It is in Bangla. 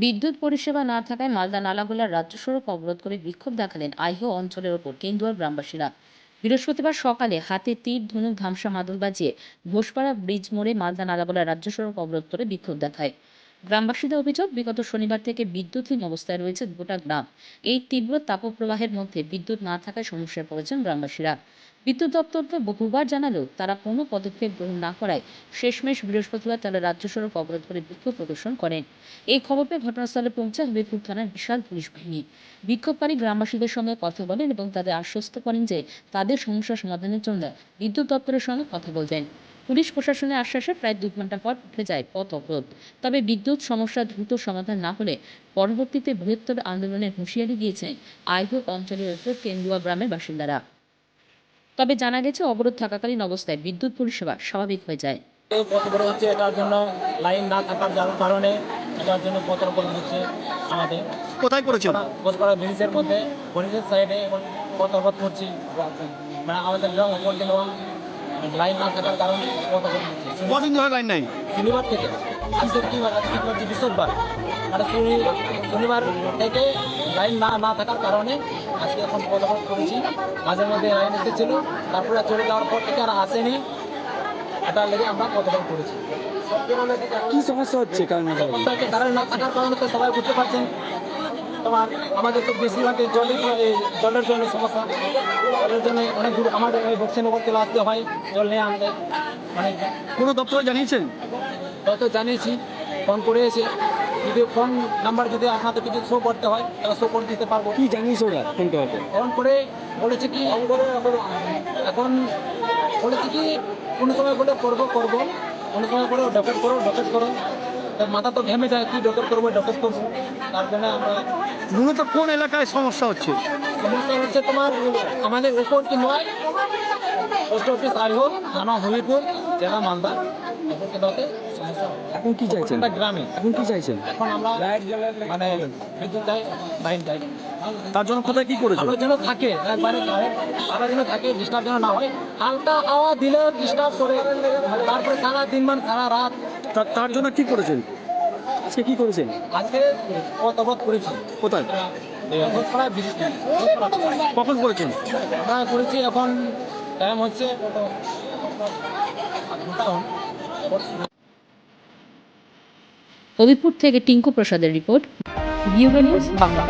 বিদ্যুৎ পরিষেবা না থাকায় মালদা নালাগোলার রাজ্য সড়ক অবরোধ করে বিক্ষোভ দেখালেন আইহো অঞ্চলের ওপর কেন্দুয়ার গ্রামবাসীরা। বৃহস্পতিবার সকালে হাতে তীর ধনুক ধামসা মাদল বাজিয়ে ঘোষপাড়া ব্রিজ মোড়ে মালদা নালাগোলার রাজ্য সড়ক অবরোধ করে বিক্ষোভ দেখায় গ্রামবাসীদের অভিযোগ, বিগত শনিবার থেকে বিদ্যুৎহীন অবস্থায় রয়েছে গোটা গ্রাম। এই তীব্র তাপপ্রবাহের মধ্যে বিদ্যুৎ না থাকায় সমস্যায় পড়েছেন গ্রামবাসীরা। বিদ্যুৎ দপ্তরকে বহুবার জানালেও তারা কোনো পদক্ষেপ গ্রহণ না করায় শেষমেশ বৃহস্পতিবার তারা রাজ্য সড়ক অবরোধ করে বিক্ষোভ প্রদর্শন করেন। এই খবর পেয়ে ঘটনাস্থলে পৌঁছায় হবিপুর থানার বিশাল পুলিশ বাহিনী। বিক্ষোভকারী গ্রামবাসীদের সঙ্গে কথা বলেন এবং তাদের আশ্বস্ত করেন যে তাদের সমস্যা সমাধানের জন্য বিদ্যুৎ দপ্তরের সঙ্গে কথা বলবেন। পুলিশ প্রশাসনের আশ্বাসে প্রায় 2 ঘন্টা পর উঠে যায় পথ অবরোধ। তবে বিদ্যুৎ সমস্যা দ্রুত সমাধান না হলে পরবর্তীতে বৃহত্তর আন্দোলনের হুঁশিয়ারি দিয়েছেন আইহো অঞ্চলের উত্তর কেন্দুয়া গ্রামের বাসিন্দারা। তবে জানা গেছে, অবরোধ থাকাকালীন অবস্থায় বিদ্যুৎ পরিষেবা স্বাভাবিক হয়ে যায়। পথ অবরোধ হচ্ছে, এটার জন্য লাইন না থাকার কারণে এটার জন্য পথ অবরোধ হচ্ছে আমাদের। কোথায় করেছেন? ঘোষপাড়া ব্রিজের মধ্যে ব্রিজের সাইডে এখন পথ অবরোধ করছি। মানে আমাদের লাইন না থাকার কারণে পথ অবরোধ হচ্ছে। কদিন ধরে লাইন নাই? শনিবার থেকে আজকে কি বার, আজকে হচ্ছে বৃহস্পতিবার। মানে শনিবার থেকে লাইন না থাকার কারণে আজকে এখন পথ অবরোধ করেছি। মাঝে মধ্যে লাইন এসেছিল, তারপরে চলে যাওয়ার পর থেকে আর আসেনি। এটার লেগে আমরা পথ অবরোধ করেছি। কি সমস্যা হচ্ছে? কারণ কারণ না থাকার কারণে তো সবাই বুঝতে পারছেন, তোমার আমাদের তো বেশিরভাগ জলের জন্য সমস্যা। জলের জন্য অনেক দূর আমাদের ওই বক্সিনগর থেকে আসতে হয় জল নিয়ে আমাদের। মানে কোনো দপ্তরে জানিয়েছেন? তত জানিয়েছি, ফোন করে এসে যদি ফোন নাম্বার যদি আপনাদের কিছু শো করতে হয় তাহলে শো করে দিতে পারবো। কি জানিয়েছে ওরা ফোন করতে? ফোন করে বলেছে কি এখন বলেছে কি কোনো সময় বলে করবো, কোনো সময় করে ডকেট করো। মাথা তো ঘেমে যায়, কি ডকেট করবো। তার জন্য আমরা মূলত কোন এলাকায় সমস্যা হচ্ছে? সমস্যা হচ্ছে তোমার আমাদের উপর কি নয়, পোস্ট অফিস আইহো, থানা হবিপুর, জেলা মালদা। সমস্যা এখন কি চাইছেন? গ্রামে এখন কি চাইছেন? এখন আমরা মানে বিদ্যুৎ চাই, লাইন চাই। তার জন্য কোথায় কি করেছেন? আলো যেন থাকে, একবারে আলো যেন থাকে, ডিস্টার্ব যেন না হয়। হালকা হাওয়া দিলে ডিস্টার্ব করে, তারপরে সারা দিন সারা রাত। তার জন্য কি করেছেন? আজকে কি করেছেন? আজকে পথ অবরোধ করেছি। কোথায়? কখন করেছেন? আমরা করেছি এখন টাইম হচ্ছে হবিপুর থেকে টিঙ্কু প্রসাদের রিপোর্ট, ভিউ নিউজ বাংলা।